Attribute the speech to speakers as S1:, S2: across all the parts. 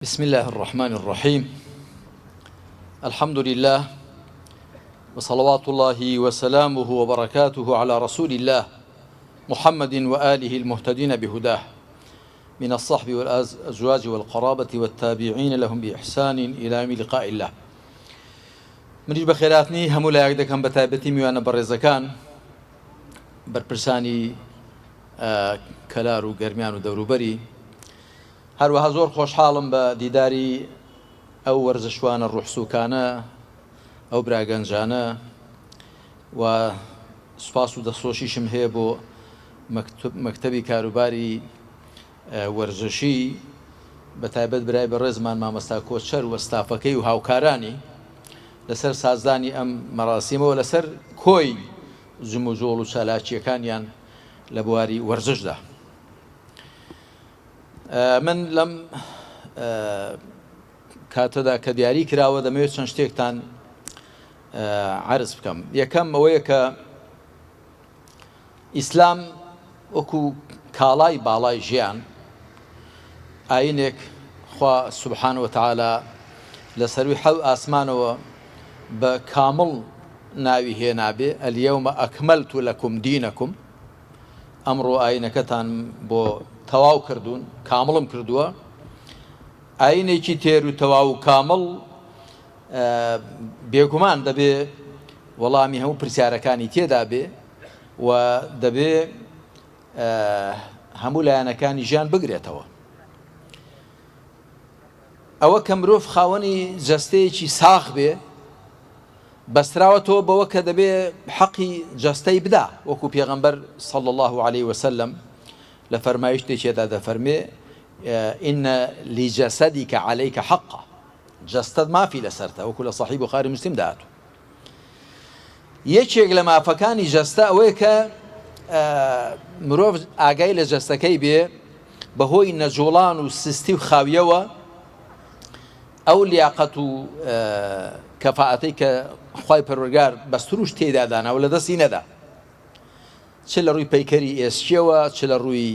S1: بسم الله الرحمن الرحيم. الحمد لله وصلوات الله وسلامه وبركاته على رسول الله محمد وآله المهتدين بهداه من الصحب والأزواج والقرابة والتابعين لهم بإحسان إلى يوم لقاء الله. منیش بەخێراتنی هەموو لایەک دەکەم بە تایبەتی میوانە بەڕێزەکان بەرپرسانی کەلار و گەرمیان و دەوروبەری. هەروەها زۆر خۆشحاڵم بە دیداری ئەو وەرزشوانە ڕوحسووکانە ئەو براگەنجانە و سوپاس و دەسۆشیشم هەیە بۆ مەکتەبی کاروباری وەرزشی بە تایبەت برای بەڕێزمان مامەستا کۆچەر و ستافەکەی و هاوکارانی لەسەر سازدانی ئەم مەراسیمەوە لەسەر کۆی زم و زۆڵ و چالاکیەکانیان لە بواری وەرزشدا. من لەم کاتەدا کە دیاری کراوە دەمەوێت چەند شتێکتان عەرز بکەم. یەکەم ئەوەیە کە ئیسلام وەکو کاڵای باڵای ژیان ئاینێک خوا سوبحانە وتەعالا لە سەروی حەو ئاسمانەوە بە کامڵ ناوی هێنابێ ئەلیەومە ئەکمەلت لەکم دینەکم، ئەمڕۆ ئاینەکەتان بۆ تەواو کردوون، کامڵم کردووە. ئاینێکی تێر و تەواو و کامڵ بێگومان دەبێ وەڵامی هەموو پرسیارەکانی تێدا بێ و دەبێ هەموو لایەنەکانی ژیان بگرێتەوە. ئەوە کە مرۆڤ خاوەنی جەستەیەکی ساغ بێ بەستراوەتەوە بەوە کە دەبێ حەقی جەستەی بدا، وەکو پێغەمبەر صلی الله عليه وسلم لە فەرمایشتێکێدا دەفەرمێ ئین لیجەسەدیکە عەلەیکە حەقا، جەستەت مافی لەسەرتە، وەکو لە صەحیح بوخاری موسلیم داهاتوو. یەکێک لە مافەکانی جەستە ئەوەیە کە مرۆڤ ئاگای لە جەستەکەی بێ بەهۆی نەجوڵان و سستی و خاویەوە ئەو لیاقەت و کەفاعەتەی کە خوای پەروەردگار بەستروش تێدا داناوە لە دەستی نەدا، چ لە ڕووی پەیکەری ئێسچیەوە، چ لە ڕووی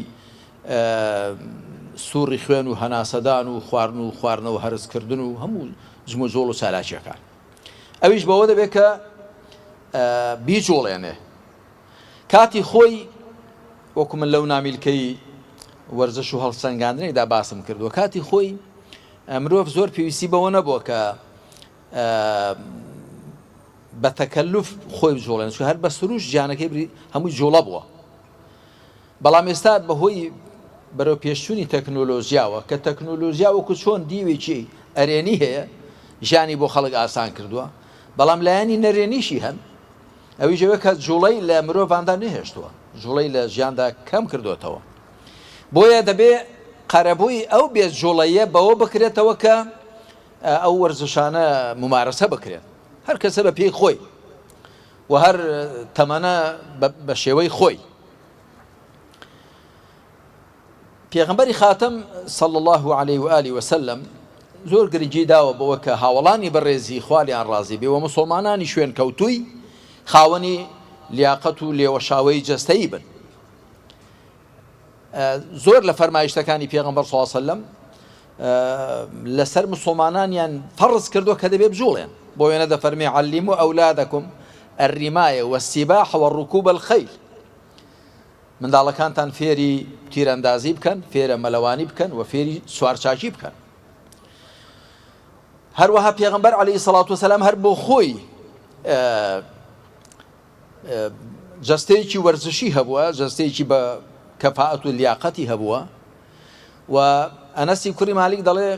S1: سووڕی خوێن و هەناسەدان و خواردن و خواردنەوە هەرزکردن و هەموو جم و جۆڵ و چالاکیەکان. ئەویش بەوە دەبێت کە بیجۆڵێنێ کاتی خۆی، وەکو من لەو نامیلکەی وەرزش و هەڵسەنگاندنێکدا باسم کردووە. کاتی خۆی مرۆڤ زۆر پێویستی بەوە نەبووە کە بە تەکەلوف خۆی بجۆڵێن، چون هەر بە سروش گیانەکەی هەمووی جۆڵە بووە. بەڵام ئێستا بەهۆی بەرەو پێشچوونی تەکنۆلۆژیاوە کە تەکنۆلۆژیا وەکو چۆن دیوێکی ئەرێنی هەیە ژیانی بۆ خەڵک ئاسان کردووە، بەڵام لایەنی نەرێنیشی هەن. ئەویش ئەوەیە کە جوڵەی لە مرۆڤاندا نەهێشتووە، جوڵەی لە ژیاندا کەم کردوێتەوە. بۆیە دەبێ قەرەبووی ئەو بێ جوڵەیە بەوە بکرێتەوە کە ئەو وەرزشانە ممارەسە بکرێت، هەر کەسە بە پێی خۆی و هەر تەمەنە بە شێوەی خۆی. پێغەمبەری خاتەم صلی الله عليه و آله وسلم زۆر گرنگی داوە بەوە کە هاوڵانی بەڕێزی خوالیان ڕازی بێ و موسڵمانانی شوێن کەوتووی خاوەنی لیاقەت و لێوەشاوەی جەستەیی بن. زۆر لە فەرمایشتەکانی پێغەمبەر صلی الله عليه وسلم لەسەر موسڵمانانیان فەرز کردووە کە دەبێ بجوڵێن. بۆ وێنە دەفەرمێ عەلیموا ئەولادەکم الرمایە والسیباحە والرکوب الخەیل، منداڵەکانتان فێری تیرەندازی بکەن، فێرە مەلەوانی بکەن و فێری سوارچاکی بکەن. هەروەها پێغەمبەر عەلەیهی سەڵات وسەلام هەر بۆ خۆی جەستەیەکی وەرزشی هەبووە، جەستەیەکی بە کەفاعەت و لیاقەتی هەبووە. و ئەنەسی کوڕی مالیک دەڵێ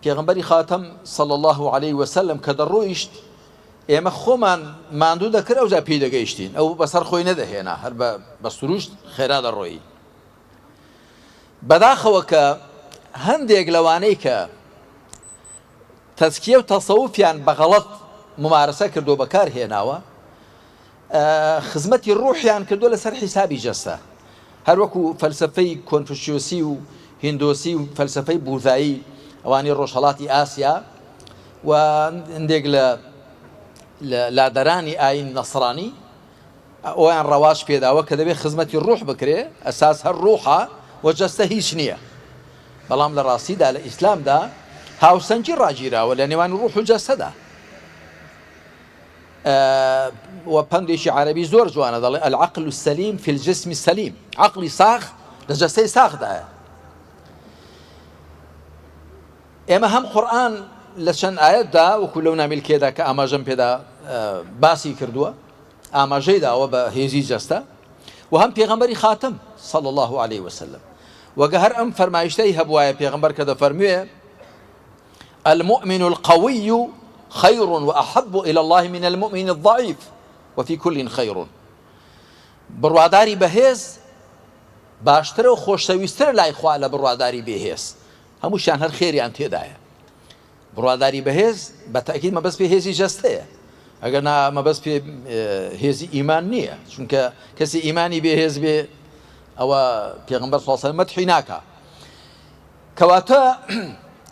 S1: پێغەمبەری خاتەم صلی الله عليه وسلم کە دەڕۆیشت ئێمە خۆمان ماندوو دەکرد ئەوجا پێی دەگەیشتین، ئەو بەسەر خۆی نەدەهێنا، هەر بە سروشت خێرا دەڕۆیی. بەداخەوە کە هەندێک لەوانەی کە تەزکیە و تەسەووفیان بەغەڵەت ممارەسە کردو بەکار هێناوە، خزمەتی ڕوحیان کردو لەسەر حیسابی جەستە، هەر وەکو فەلسەفەی کۆنفوشیۆسی و هیندۆسی و فەلسەفەی بوذایی ئەوانی ڕۆژهەڵاتی ئاسیا و هەندێک لە لادەرانی ئاین نەسڕانی ئەویان ڕەواج پێداوە کە دەبێت خزمەتی ڕوح بکرێ، ئەساس هەر ڕوحە و جەستە هیچ نییە. بەڵام لە ڕاستیدا لە ئیسلامدا هاوسەنگی ڕاگیراوە لە نێوان ڕوح و جەسەدا. و پندێکی عەرەبی زۆر جوانە دەڵێ العقل السەلیم في الجسم السەلیم، عقلی ساخ لە جەستەی ساخدایە. ئێمە هەم قورئان لە چەند ئاەتدا وەکو لەو نامیلکێدا کە ئاماژەم پێدا باسی کردووە، ئاماژەی داوە بە هێزی جەستە، و هەم پێغەمبەری خاتم صلى الله عليه وسلم وەگە هەر ئەم فەرمایشتەی هەبوایە پێغەمبەر کە دەفەرموێ المؤمن القوي خير وأحب إلى الله من المؤمن الضعيف وفي كل خير. بڕواداری بەهێز باشترە و خۆشەویستترە لای خوا لە بڕواداری بێهێز، هەمووشیان هەر خێریان تێدایە. بڕواداری بەهێز بە تەکید مەبەست پێ هێزی جەستەیە، ئەگەر مەبەست پێ هێزی ئیمان نییە، چونکە کەسی ئیمانی بێهێز بێ ئەوە پێغەمبەر صلی الله علیه و سلم مەدحی ناکا. کەواتە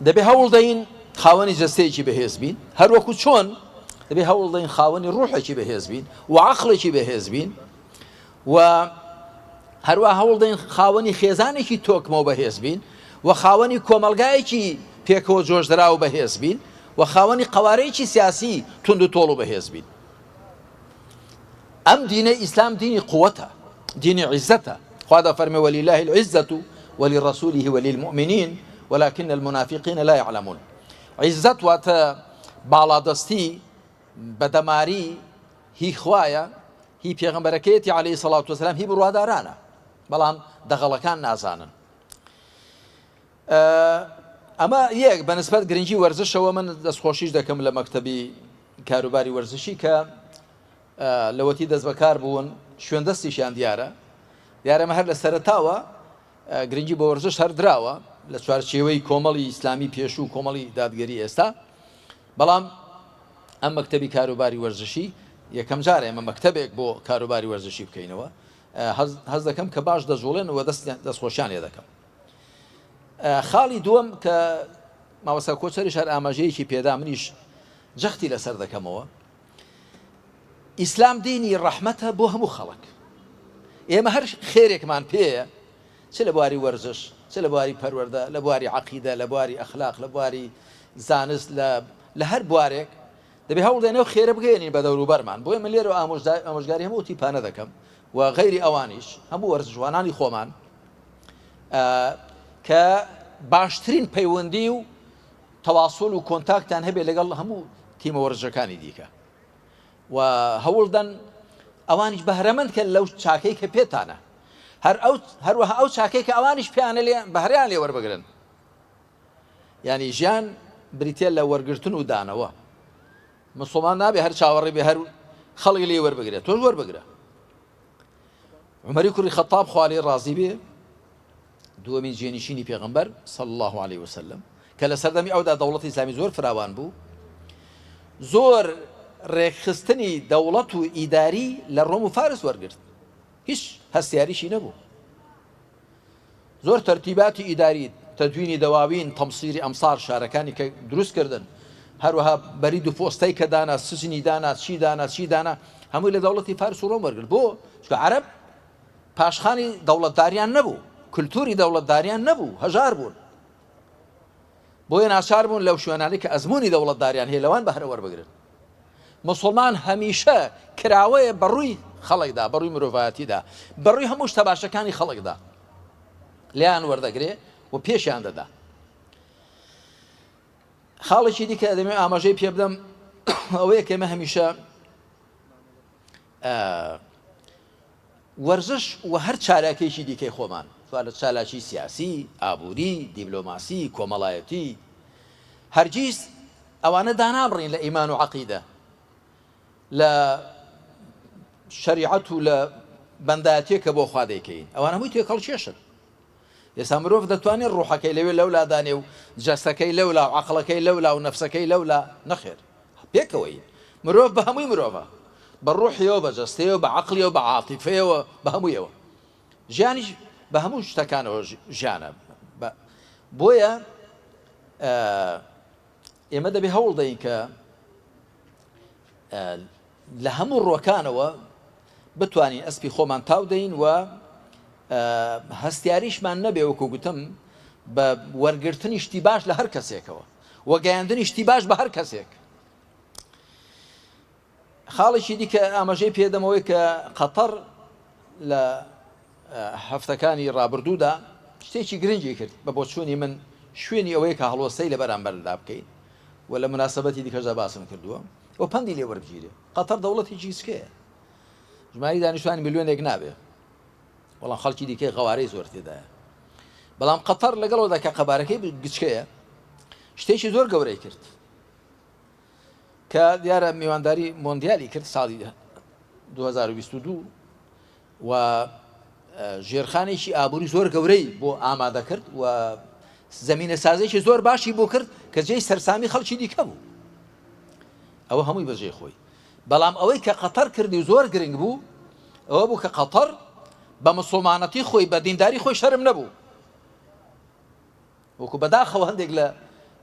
S1: دەبێ هەوڵ دەین خاوەنی جەستەیەکی بەهێز بین، هەروەکو چۆن دەبێ هەوڵ دەین خاوەنی ڕوحێکی بەهێز بین و عەقڵێکی بەهێز بین، و هەروە هەوڵ دەین خاوەنی خێزانێکی تۆکمە و بەهێز بین، و خاوەنی کۆمەلگایەکی پێکەوە جۆشدرا و بەهێز بین، و خاوەنی قەوارەیەکی سیاسی تند و تۆڵ و بەهێز بین. ئەم دینە ئیسلام دینی قووەتە، دینی عیزەتە. خوا دەفەرمێ ولله العزة ولرسوله وللمؤمنين ولكن المنافقين لا يعلمون. عیزەت واتە باڵادەستی بەدەماری هی خوایە، هی پێغەمبەرەکەیەتی عەلەیهی سەڵات وەسەلام، هی بڕوادارانە، بەڵام دەغەڵەکان نازانن. ئەمە یەک بەنسبەت گرنگی وەرزشەوە من دەستخۆشیش دەکەم لە مەکتەبی کاروباری وەرزشی کە لەوەتی دەست بەکار بوون، شوێندەستیشیان دیارە مە هەر لە سەرەتاوە گرنگی بە وەرزش هەر دراوە لە چوارچێوەی کۆمەڵی ئیسلامی پێشوو و کۆمەڵی دادگەری ئێستا، بەڵام ئەم مەکتەبی کاروباری وەرزشی یەکەم جارە ئێمە مەکتەبێک بۆ کاروباری وەرزشی بکەینەوە، هەز دەکەم کە باش دەژوڵێنەوە دەستخۆشیان لێ دەکەم. خاڵی دووەم کە ماوەسا کۆچەریش هەر ئاماژەیەکی پێدا منیش جەختی لەسەر دەکەمەوە، ئیسلام دینی ڕەحمەتە بۆ هەموو خەڵک. ئێمە هەر خێرێکمان پێیە، چ لە بواری وەرزش، چ لە بواری پەروەردە، لە بواری عەقیدە، لە بواری ئەخلاق، لە بواری زانست، لە هەر بوارێک دەبێ هەوڵ دێنێ و خێرە بگەێنین بە دەوروبەرمان. بۆیە من لێرە ئامۆژگاری هەموو تیپانە دەکەم و غەیری ئەوانیش هەموو وەرزشوانانی خۆمان کە باشترین پەیوەندی و تەواصل و کۆنتاکتان هەبێ لەگەڵ هەموو تیمە وەرزشەکانی دیکە، و هەوڵدەن ئەوانیش بەهرەمەند کە لەو چاکەی کە پێتانە، هەروەها ئەو چاکەی کە ئەوانیش پێیانە بەهرەیان لێ وەربگرن. یعنی ژیان بریتێ لە وەرگرتن و دانەوە. مسڵمان نابێ هەر چاوەڕێ بێ هەر خەڵکی لێ وەربگرێت، تۆش وەربگرە. عومەری کوڕی خەتاب خوا لێ ڕازی بێ، دووەمین جێنشینی پێغەمبەر صلی الله عليه وسلم، کە لە سەردەمی ئەودا دەوڵەتی ئیسلامی زۆر فراوان بوو، زۆر ڕێکخستنی دەوڵەت و ئیداری لە ڕۆم و فارس وەرگرت، هیچ هەستیاریشی نەبوو. زۆر تەرتیباتی ئیداری، تەدوینی دەواوین، تەمسیری ئەمسار، شارەکانی کە دروست کردن، هەروەها بەرید و پۆستەی کە دانا، سزنی دانا، چی دانا، هەمووی لە دەوڵەتی فارس و ڕۆم وەرگرت. بۆ چونکە عەرەب پاشخانی دەوڵەتداریان نەبوو، کولتوری دەوڵەتداریان نەبوو، هەژار بوون، بۆیە ناچار بوون لەو شوێنانی کە ئەزموونی دەوڵەتداریان هەیە لەوان بەهرە وەربگرن. مسلمان هەمیشە کراوەیە بەڕووی خەڵکدا، بەڕووی مرۆڤایەتیدا، بەڕووی هەموو شتە باشەکانی خەڵکدا لیان وەردەگرێ و پێشیان دەدا. خاڵێکی دیکە دەمێ ئاماژەی پێ بدەم ئەوەیە کە ئێمە هەمیشە وەرزش و هەر چالاکێکی دیکەی خۆمان، لە چالاکی سیاسی، ئابووری، دیبلۆماسی، کۆمەڵایەتی، هەرگیز ئەوانە دانابڕین لە ئیمان و عەقیدە، لە شەریعەت و لە بەندایەتیەکە بۆ خوا دەیکەین، ئەوانە هەمووی تێکەڵکێشن. ئێستا مرۆڤ دەتوانێت ڕوحەکەی لەوێ لەولا دانێ و جەستەکەی لەولا و عەقڵەکەی لەولا و نەفسەکەی لەولا، نەخێر، پێکەوەی مرۆڤ بە هەمووی مرۆڤە، بە ڕوحیەوە، بە جەستەیەوە، بە عەقڵیەوە، بە عاتیفەیەوە، بە هەموویەوە، ژیانیش بە هەموو شتەکانەوە ژیانە. بۆیە ئێمە دەبێ هەوڵ دەین کە لە هەموو ڕۆکانەوە بتوانین ئەسپی خۆمان تاو دەین و هەستیاریشمان نەبێ، وەکو گوتم، بە وەرگرتنی شتی باش لە هەر کەسێکەوە وەگەیاندنی شتی باش بە هەر کەسێک. خاڵێکی دیکە ئاماژەی پێدەمەوەی کە قەتەر لە هەفتەکانی ڕابردوودا شتێکی گرنگی کرد بە بۆچوونی من شوێنی ئەوەیە کە هەڵوەسەی لە بەرامبەردا بکەین و لە مناسبەتی دیکەژە باسم کردووە و پەندی لێ وەربگیرێ. قەتەر دەوڵەتێکی سکەیە، ژماری دانیشتوانی ملیۆنێک نابێ، بەڵام خەڵکی دیکەی غەوارەی زۆر تێدایە. بەڵام قەتەر لەگەڵەوەدا کە قەبارەکەی گچکەیە شتێکی زۆر گەورەی کرد کە دیارە میوانداری مۆندیالی کرد ساڵی 2022 و ژێرخانێکی ئابووری زۆر گەورەی بۆ ئامادە کرد و زەمینە سازێکی زۆر باشی بۆ کرد کە جێی سەرسامی خەڵکی دیکە بوو. ئەوە هەمووی بەجێ خۆی. بەڵام ئەوەی کە قەتەر کردی زۆر گرنگ بوو ئەوە بوو کە قەتەر بە مسڵمانەتی خۆی بە دینداری خۆی شەرم نەبوو، وەکو بەداخەوە هەندێک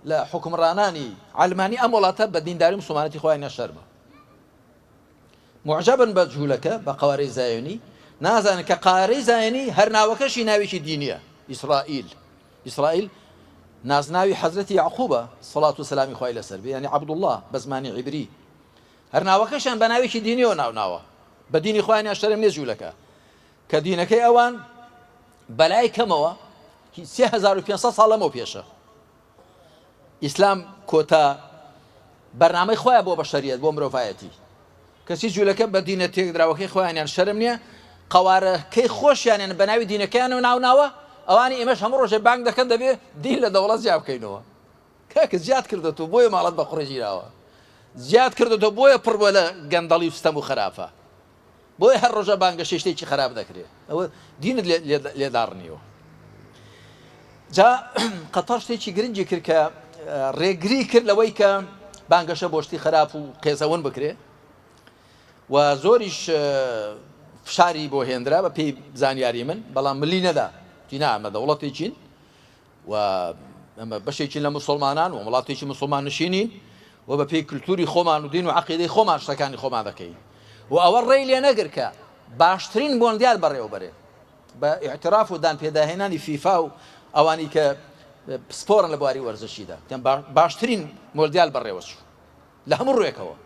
S1: لە حکمڕانانی عەلمانی ئەم وڵاتە بە دینداری مسڵمانەتی خۆیان نەشەرمە. معجبن بە جوولەکە بە قەوارەی زایۆنی، نازانن کە قارەی زایۆنی هەر ناوەکەشی ناوێکی دینیە، ئیسرائیل. ئیسرائیل نازناوی حەزرەتی یعقوبە سەڵات و سەلامی خوای لەسەر بێ، یعنی عەبدوڵڵاه بە زمانی عیبری. هەر ناوەکەشیان بە ناوێکی دینیەوە ناوناوە، بە دینی خۆیان شەرم نێ جوولەکە کە دینەکەی ئەوان بەلای کەمەوە 3500 ساڵ لەمەوە پێشە. ئیسلام کۆتا بەرنامەی خۆیان بۆ بەشەریەت بۆ مرۆڤایەتی، کەسی جوولەکە بە دینە تێکدراوەکەی خۆیانیان شەرم نییە، قەوارەکەی خۆشیانیان بە ناوی دینەکەیان و ناوناوە، ئەوانی ئێمەش هەموو ڕۆژێ بانگ دەکەن دەبێ دین لە دەوڵەت زیاد بکەینەوە. کاکە زیاد کردەوە بۆیە ماڵەت بە قوڕێژیراوە، زیاد کردەوە بۆیە پڕ بۆ لە گەندەڵی و ستەم و خراپە، بۆیە هەر ڕۆژە بانگە شتێکی خراپ دەکرێت، ئەوە دینت لێدار نییەوە. جا قەتەر شتێکی گرنگی کرد کە ڕێگری کرد لەوەی کە بانگەشە بۆ شتی خراپ و قێزەون بکرێ و زۆریش فشاری بۆ هێندرا بە پێی زانیاری من، بەڵام ملی نەدا تینا ئەمە دەوڵەتێکین و ئەمە بەشێکی لە مسلمانان و وڵاتێکی مسلمان نشینین و بە پێی کللتوری خۆمان و دین و عەقیدەی خۆمان شتەکانی خۆمان دەکەین و ئەوە ڕێی لێ نەگر کە باشترین مۆندیال بەڕێوەبەرێ بە ئیعتراف و دانپێداهێنانی فیفا و ئەوانی کە سپۆرن لە بواری وەرزشیدا باشترین مۆندیال بەڕێوەچوو لە هەموو ڕوێکەوە.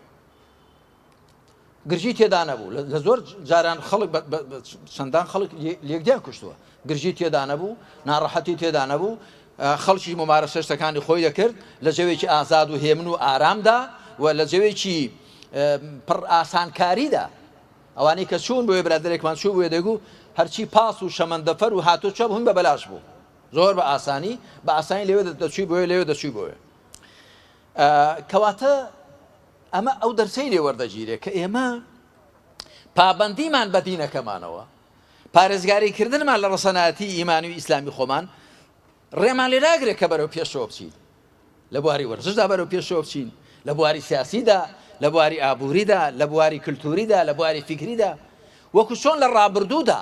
S1: گرژی تێدا نەبوو، لە زۆر جاران خەڵک چەندان خەڵک لێکدیان کوشتووە، گرژی تێدا نەبوو، ناڕەحەتی تێدا نەبوو، خەڵکی ممارەسە شتەکانی خۆی دەکرد لە جەوێکی ئازاد و هێمن و ئارامدا و لە جەوێکی پڕ ئاسانکاریدا. ئەوانەی کە چوون بۆیە برادێکمان چوو بۆیە دەگو هەرچی پاس و شەمەندەفەر و هاتۆ چە هەمووی بە بەلاش بوو، زۆر بە ئاسانی لێوێ دەچووی بۆیە لێوێ دەچووی بۆیە. کەواتە ئەمە ئەو دەرسەی لێ وەردەگیرێ کە ئێمە پابەندیمان بە دینەکەمانەوە، پارێزگاریکردنمان لە ڕەسەنایەتی ئیمانی و ئیسلامی خۆمان ڕێمان لێ ناگرێت کە بەرەو پێشەوە بچین، لە بواری وەرزشدا بەرەو پێشەوە بچین، لە بواری سیاسیدا، لە بواری ئابووریدا، لە بواری کللتوریدا، لە بواری فیکریدا. وەکو چۆن لە ڕابردوودا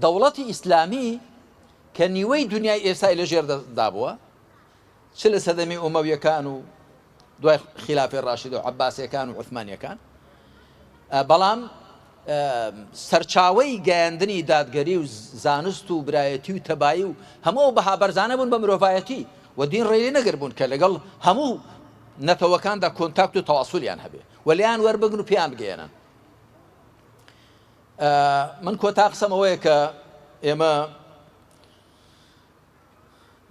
S1: دەوڵەتی ئیسلامی کە نیوەی دنیای ئێستای لەژێردا بووە، چ لە سەدەمی ئومەویەکان و دوای خلافی ڕاشید و عەباسیەکان و عوثمانیەکان، بەڵام سەرچاوەی گەیاندنی دادگەری و زانست و برایەتی و تەبایی و هەموو بەها بەرزانە بوون بە مرۆڤایەتی و دین ڕێی نەگر بوون کە لەگەڵ هەموو نەتەوەکاندا کۆنتاکت و تەواسولیان هەبێ و لیان وەربگن و پێیان بگەێنن. من کۆتا قسەمەوەیە کە ئێمە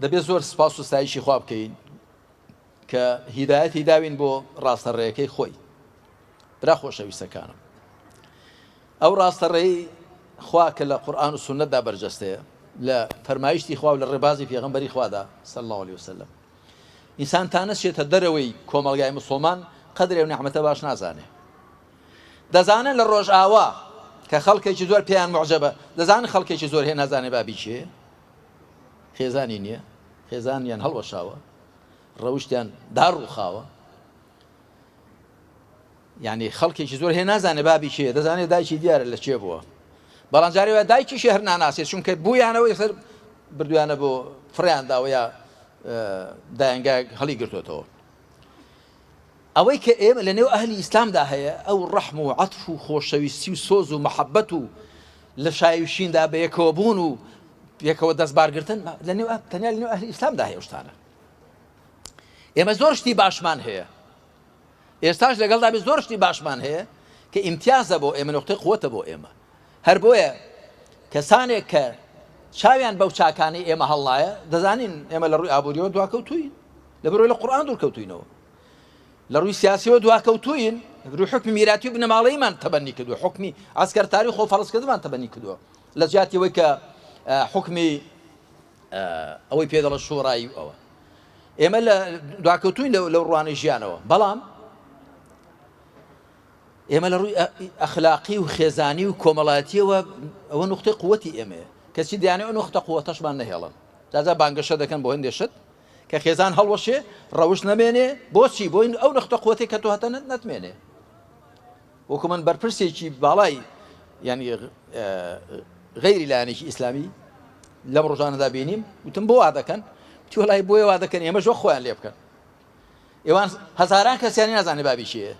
S1: دەبێت زۆر سپاس و ستایشی خوا بکەین کە هیدایەتی داوین بۆ ڕاستەڕێیەکەی خۆی. برا خۆشەویستەکانم، ئەو ڕاستەڕێی خوا کە لە قورئان و سونەتدا بەرجەستەیە لە فەرمایشتی خوا و لە ڕێبازی پێغەمبەری خوادا صلی الله علیه وسلم، ئینسان تا نەچێتە دەرەوەی کۆمەلگای مسڵمان قەدرێ و نعمەتە باش نازانێ. دەزانن لە ڕۆژ ئاوا کە خەڵکێکی زۆر پێیان معجەبە، دەزانن خەڵکێکی زۆر هێ نازانێ بابی چییە، خێزانی نییە، خێزانیان هەڵوەشاوە، ڕەوشتیان داڕووخاوە، یعنی خەڵکێکی زۆر هێ نازانێ بابی چییە، دەزانێت دایکی دیارە لە چێ بووە، بەڵام جارێ وایە دایکیشی هەر ناناسێت چونکە بوویانەوەی سەر بردویانە بۆ فڕیانداوە یا دایانگای هەڵی گرتوێتەوە. ئەوەی کە ئێمە لە نێو ئەهلی ئیسلامدا هەیە ئەو ڕەحم و عەتف و خۆشەویستی و سۆز و مەحەبەت و لە شایوشیندا بەیەکەوە بوون و پێکەوە دەستبارگرتن لە نێو تەنیا لە نێو ئەهلی ئیسلامدا هەیە شتانە. ئێمە زۆر شتی باشمان هەیە، ئێستاش لەگەڵدا بێ زۆر شتی باشمان هەیە کە ئیمتیازە بۆ ئێمە، نقطەی قووەتە بۆ ئێمە. هەر بۆیە کەسانێک کە چاویان بەو چاکانی ئێمە هەڵایە دەزانین ئێمە لە ڕووی ئابوووریەوە دواکەوتوین، لەبەرەوەی لە قورئان دوورکەوتوینەوە، لە ڕووی سیاسیەوە دواکەوتوین، ڕووی حکمی میراتی و بنەماڵەیمان تەبەنی کردووە، حکمی ئاسکەرتاری و خۆفەڕستکردنمان تەبەنی کردووە لە جیاتیەوەی کە حکمی ئەوەی پێ دەڵێت شوڕایی ئەوە. ئێمە لە دواکەوتوین لەو ڕوانەی ژیانەوە، بەڵام ئێمە لە ڕووی ئەخلاقی و خێزانی و کۆمەڵایەتیەوە ئەوە نقطەی قووەتی ئێمەیە، کەچی دەیانێت ئەو نقطە قووەتەشمان نەهێڵن. جاجا بانگەشە دەکەن بۆ هەندێک شت کە خێزان هەڵوەشێ ڕەوش نەمێنێ، بۆچی؟ بۆ ئەو نقطە قووەتێک کە تۆ هەتە نەتمێنێ. وەکو من بەرپرسێکی باڵای ینی غەیری لایەنێکی ئیسلامی لەم ڕۆژانەدا بینیم، وتم بۆ وا دەکەن؟ وتی وەڵای بۆیە وا دەکەن ئێمە ژۆ خۆیان لێ بکەن. ئێوان هەزاران کەسیانی نازانێ بابی چییە،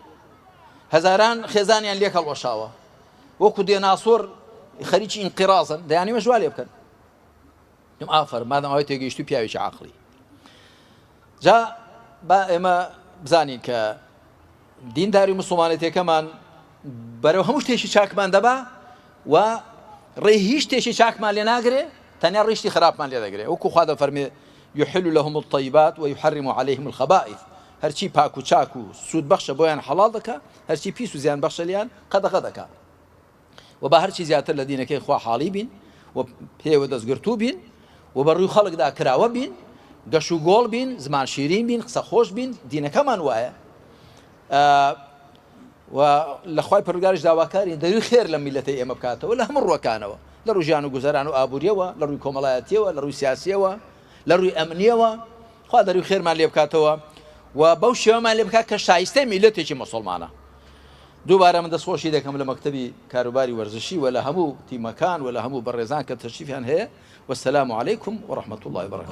S1: هەزاران خێزانیان لێک هەڵوەشاوە، وەکو دێناسۆر خەریکی ئینقیرازن، دەیانیمە ژوا لێ بکەن. دم ئافەر مادەم ئەوەی تێگەیشتی پیاوێکی عاقڵی. جا با ئێمە بزانین کە دینداری موسڵمانەتیەکەمان بەرەو هەموو شتێکی چاکمان دەبا و ڕێی هیچ شتێکی چاکمان لێ ناگرێ، تەنیا ڕیشتی خراپمان لێ دەگرێ. وەکو خوا دەفەرمێ يحل لهم الطيبات ويحرم عليهم الخبائث، هەرچی پاک و چاک و سوود بەخشە بۆیان حەڵال دەکا، هەرچی پیس و زیان بەخشە لیان قەدەغە دەکا. و با هەرچی زیاتر لە دینەکەی خوا حاڵی بین و پێوە دەستگرتوو بین و بەڕووی خەڵکدا کراوە بین، گەش و گۆڵ بین، زمان شیرین بین، قسە خۆش بین، دینەکەمان وایە. و لە خوای پەروەردگاریش داواکارین دەروی خێر لە میلەتەی ئێمە بکاتەوە لە هەموو ڕووەکانەوە، لە ڕووی ژیان و گوزەران و ئابووریەوە، لە ڕووی کۆمەڵایەتیەوە، لە ڕووی سیاسیەوە، لە ڕووی ئەمنیەوە، خوا دەروی خێرمان لێ بکاتەوە و بەو شێوەمان لێ بکات کە شایستەی میلەتێکی موسڵمانە. دووبارە من دەستخۆشی دەکەم لە مەکتەبی کاروباری وەرزشی و لە هەموو تیمەکان و لە هەموو بەڕێزان کە تەشریفیان هەیە. وەسەلام عەلەیکم وەڕەحمەتوڵڵاهی وبەرەکاتوه.